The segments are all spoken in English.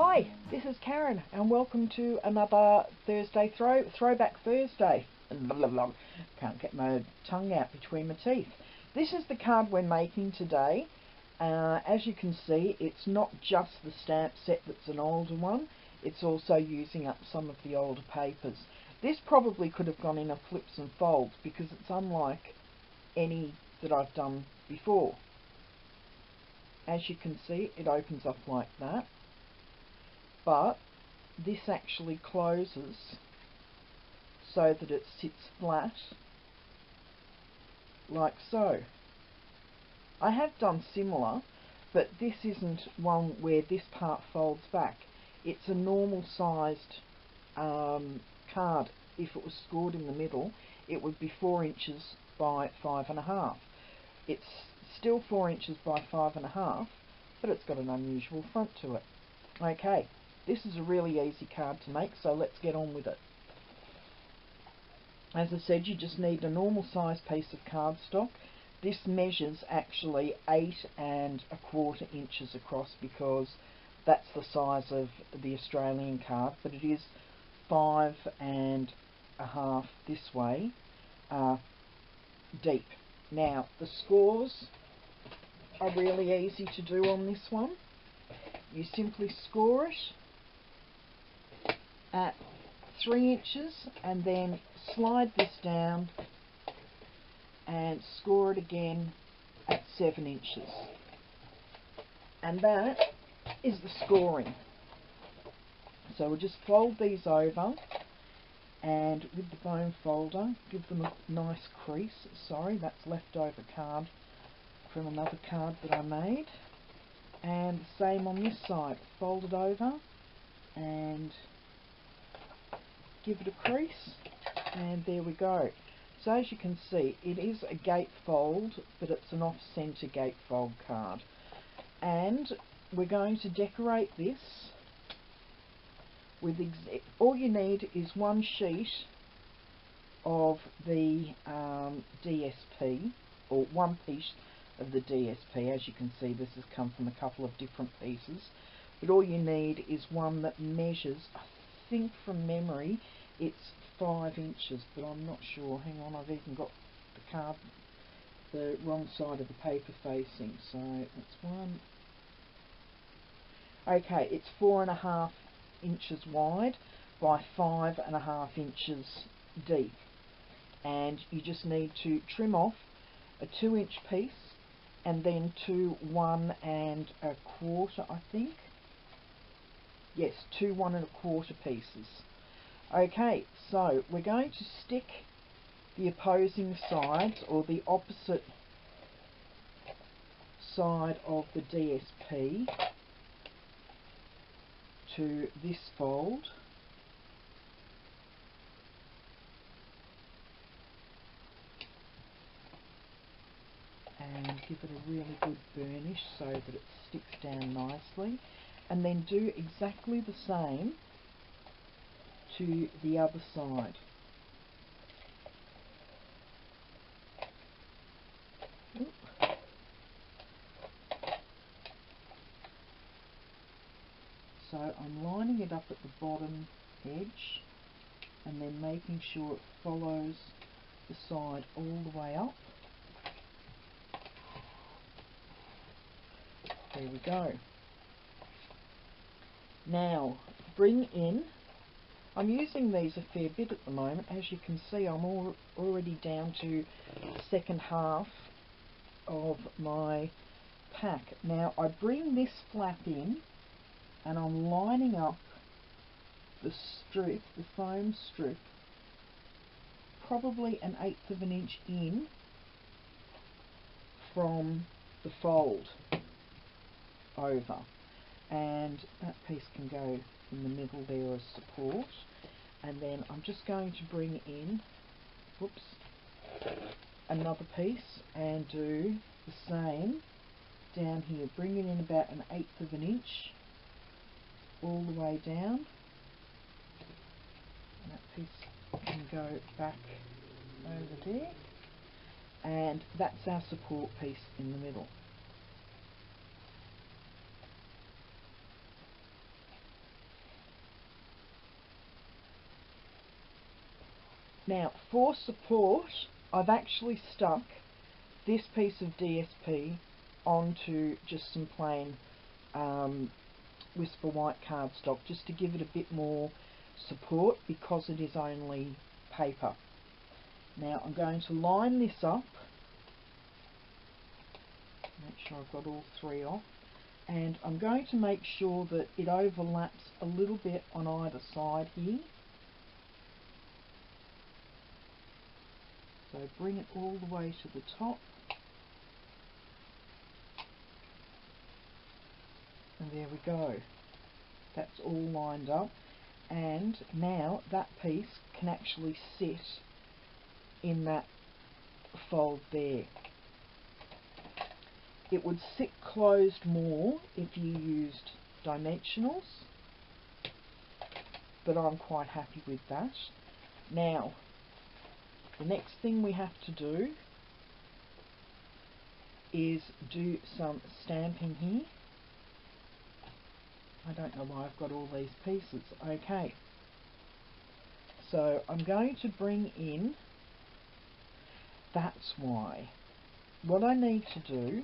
Hi, this is Karen and welcome to another Thursday Throwback Thursday. Can't get my tongue out between my teeth. This is the card we're making today. As you can see, it's not just the stamp set that's an older one, it's also using up some of the older papers. This probably could have gone in a flips and folds because it's unlike any that I've done before. As you can see, it opens up like that, but this actually closes so that it sits flat like so. I have done similar, but this isn't one where this part folds back. It's a normal sized card. If it was scored in the middle, it would be 4 inches by 5.5. It's still 4 inches by 5.5, but it's got an unusual front to it. Okay, this is a really easy card to make, so let's get on with it. As I said, you just need a normal size piece of cardstock. This measures actually 8 1/4 inches across because that's the size of the Australian card, but it is 5 1/2 this way deep. Now the scores are really easy to do on this one. You simply score it at 3 inches and then slide this down and score it again at 7 inches. And that is the scoring. So we'll just fold these over and with the bone folder give them a nice crease. Sorry, that's leftover card from another card that I made. And the same on this side, fold it over and give it a crease, and there we go. So as you can see, it is a gatefold, but it's an off-center gatefold card. And we're going to decorate this with all you need is one sheet of the DSP, or one piece of the DSP. As you can see, this has come from a couple of different pieces, but all you need is one that measures, I think from memory, it's 5 inches, but I'm not sure. Hang on, I've even got the card the wrong side of the paper facing, so that's one. Okay, it's 4.5 inches wide by 5.5 inches deep, and you just need to trim off a 2-inch piece and then 2 1 1/4, I think. Yes, 2 1 1/4 pieces. Okay, so we're going to stick the opposing sides, or the opposite side of the DSP, to this fold. And give it a really good burnish so that it sticks down nicely, and then do exactly the same to the other side. Oop. So I'm lining it up at the bottom edge and then making sure it follows the side all the way up. There we go. Now bring in, I'm using these a fair bit at the moment. As you can see, I'm already down to the second half of my pack. Now I bring this flap in and I'm lining up the strip, the foam strip, probably 1/8 inch in from the fold over, and that piece can go in the middle there as support. And then I'm just going to bring in, whoops, another piece and do the same down here. Bring it in about 1/8 inch all the way down, and that piece can go back over there, and that's our support piece in the middle. Now for support, I've actually stuck this piece of DSP onto just some plain Whisper White cardstock, just to give it a bit more support because it is only paper. Now I'm going to line this up, make sure I've got all three off, and I'm going to make sure that it overlaps a little bit on either side here. So bring it all the way to the top, and there we go. That's all lined up, and now that piece can actually sit in that fold there. It would sit closed more if you used dimensionals, but I'm quite happy with that. Now, the next thing we have to do is do some stamping here. I don't know why I've got all these pieces. Okay, so I'm going to bring in, that's why. What I need to do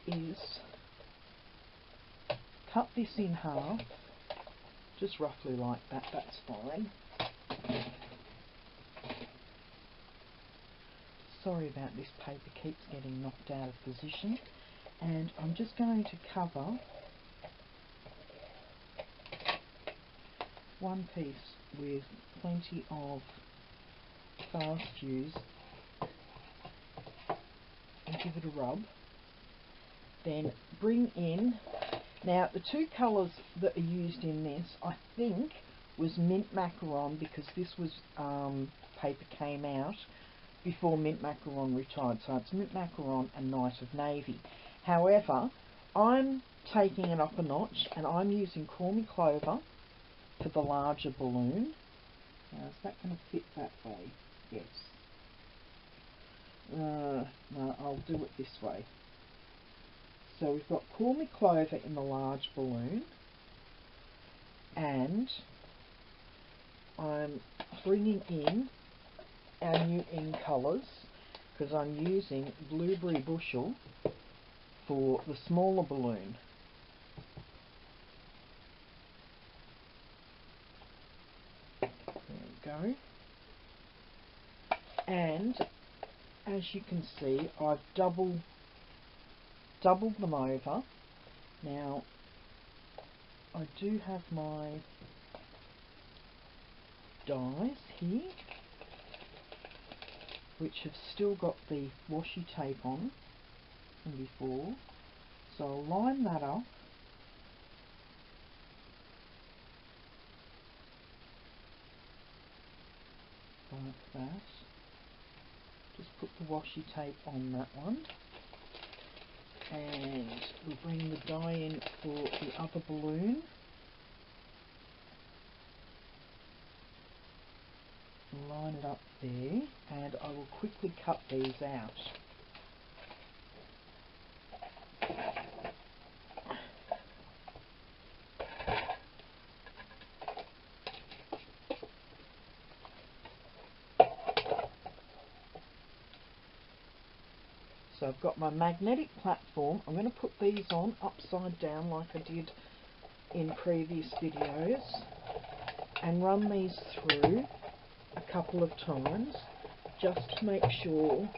is cut this in half, just roughly like that, that's fine. Sorry about this, paper keeps getting knocked out of position. And I'm just going to cover one piece with plenty of fast fuse and give it a rub. Then bring in, now the two colours that are used in this, I think, was Mint Macaron, because this was paper came out before Mint Macaron retired, so it's Mint Macaron and Night of Navy. However, I'm taking it up a notch and I'm using Call Me Clover for the larger balloon. Now, is that going to fit that way? Yes. No, I'll do it this way. So we've got Call Me Clover in the large balloon, and I'm bringing in our new in colours because I'm using Blueberry Bushel for the smaller balloon. There we go. And as you can see, I've doubled them over. Now I do have my dies here, which have still got the washi tape on from before, so I'll line that up like that. Just put the washi tape on that one, and we'll bring the die in for the other balloon. Line it up there, and I will quickly cut these out. So I've got my magnetic platform. I'm going to put these on upside down like I did in previous videos and run these through a couple of times just to make sure.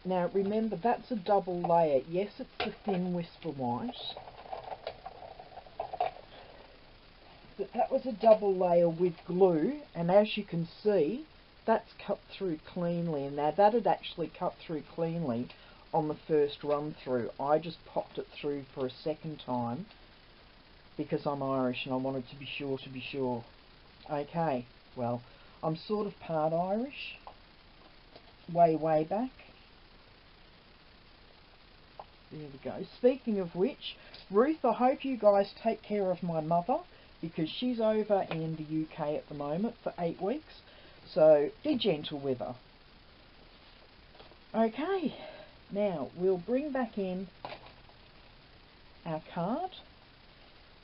Now remember, that's a double layer. Yes, it's the thin Whisper White, but that was a double layer with glue, and as you can see, that's cut through cleanly. And now that had actually cut through cleanly on the first run through. I just popped it through for a second time because I'm Irish and I wanted to be sure to be sure. Okay, well, I'm sort of part Irish, way back. There we go. Speaking of which, Ruth, I hope you guys take care of my mother, because she's over in the UK at the moment for 8 weeks. So be gentle with her. Okay, now we'll bring back in our card,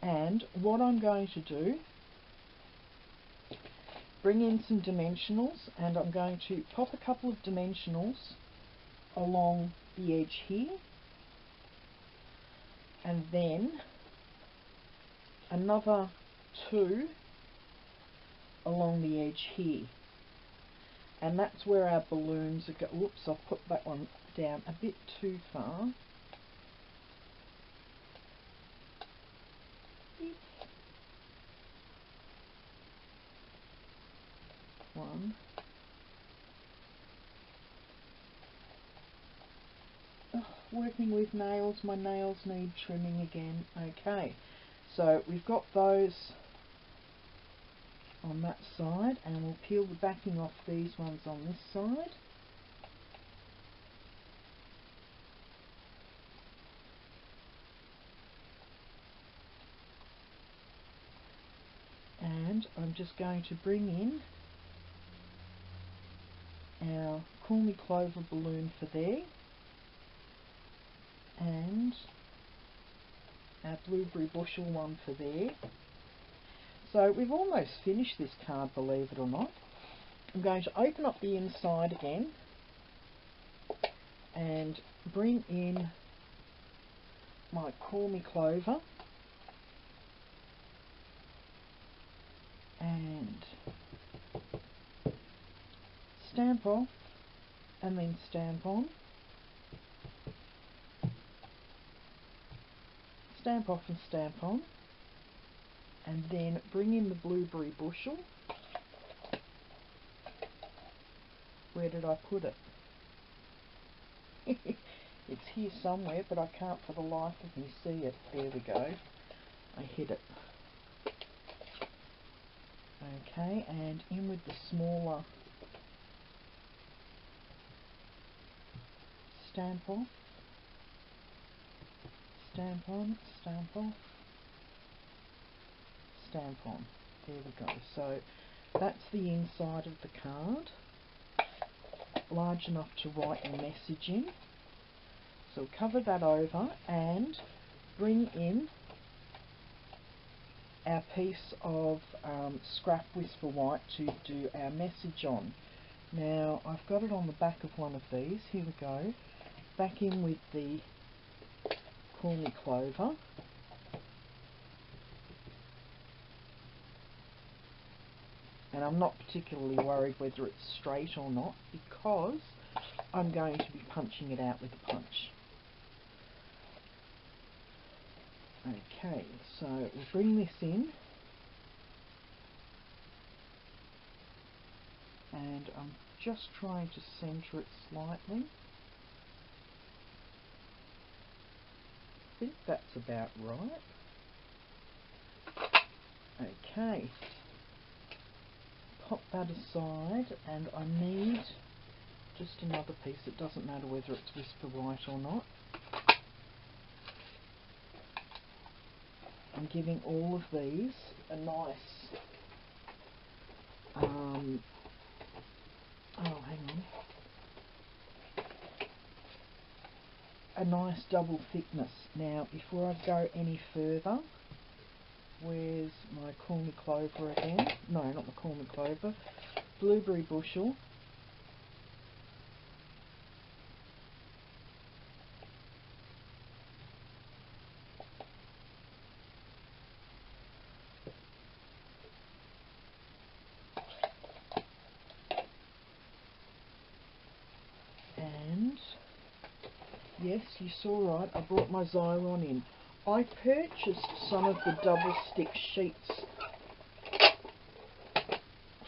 and what I'm going to do bring in some dimensionals, and I'm going to pop a couple of dimensionals along the edge here, and then another 2 along the edge here, and that's where our balloons are going. Whoops, I've put that one down a bit too far. One. Oh, working with nails, my nails need trimming again. Okay, so we've got those on that side, and we'll peel the backing off these ones on this side. And I'm just going to bring in our Call Me Clover balloon for there, and our blueberry bushel one for there. So we've almost finished this card, believe it or not. I'm going to open up the inside again and bring in my Call Me Clover and stamp off and then stamp on, stamp off and stamp on, and then bring in the blueberry bushel. Where did I put it? It's here somewhere, but I can't for the life of me see it. There we go. I hid it. Okay, and in with the smaller stamp off, stamp on, stamp off, stamp on. There we go. So that's the inside of the card, large enough to write your message in. So cover that over and bring in our piece of scrap Whisper White to do our message on. Now I've got it on the back of one of these. Here we go. Back in with the Call Me Clover. And I'm not particularly worried whether it's straight or not, because I'm going to be punching it out with a punch. Okay, so we'll bring this in, and I'm just trying to centre it slightly. I think that's about right. Okay, pop that aside, and I need just another piece. It doesn't matter whether it's Whisper White or not. I'm giving all of these a nice, hang on, a nice double thickness. Now, before I go any further, where's my Call Me Clover again? No, not my Call Me Clover. Blueberry bushel. And yes, you saw right, I brought my Xyron in. I purchased some of the double stick sheets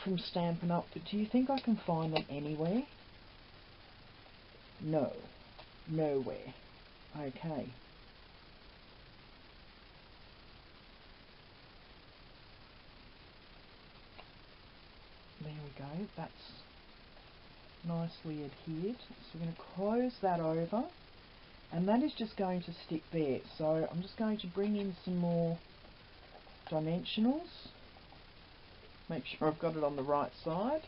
from Stampin' Up, but do you think I can find them anywhere? No, nowhere. Okay. There we go, that's nicely adhered. So we're going to close that over, and that is just going to stick there. So I'm just going to bring in some more dimensionals. Make sure I've got it on the right side.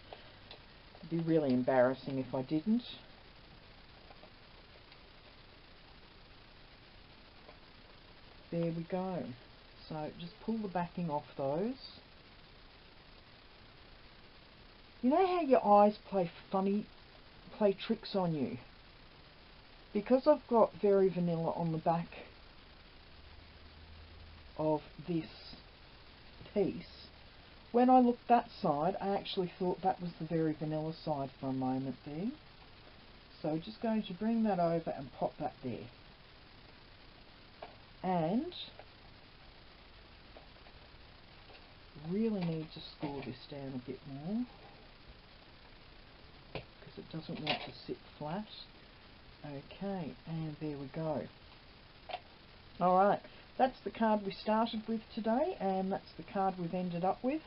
It'd be really embarrassing if I didn't. There we go. So just pull the backing off those. You know how your eyes play tricks on you? Because I've got Very Vanilla on the back of this piece, when I looked that side, I actually thought that was the Very Vanilla side for a moment there. So just going to bring that over and pop that there. And really need to score this down a bit more because it doesn't want to sit flat. Okay, and there we go. Alright, that's the card we started with today, and that's the card we've ended up with.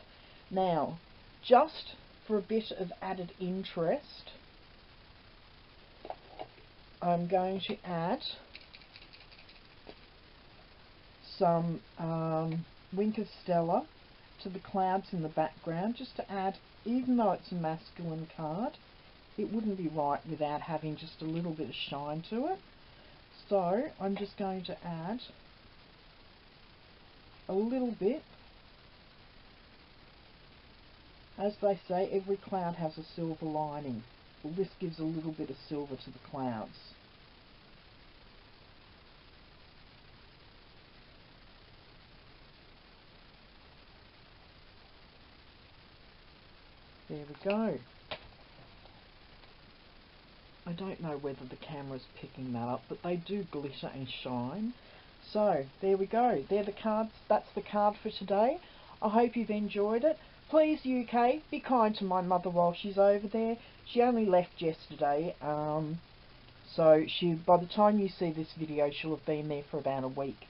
Now, just for a bit of added interest, I'm going to add some Wink of Stella to the clouds in the background, just to add, even though it's a masculine card, it wouldn't be right without having just a little bit of shine to it. So I'm just going to add a little bit. As they say, every cloud has a silver lining. Well, this gives a little bit of silver to the clouds. There we go. I don't know whether the camera's picking that up, but they do glitter and shine. So there we go. They're the cards. That's the card for today. I hope you've enjoyed it. Please, UK, be kind to my mother while she's over there. She only left yesterday, so by the time you see this video, she'll have been there for about a week.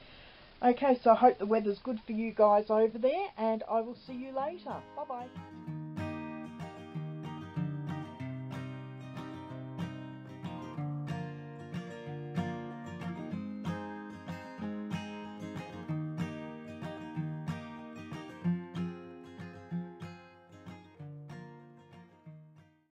Okay, so I hope the weather's good for you guys over there, and I will see you later. Bye bye.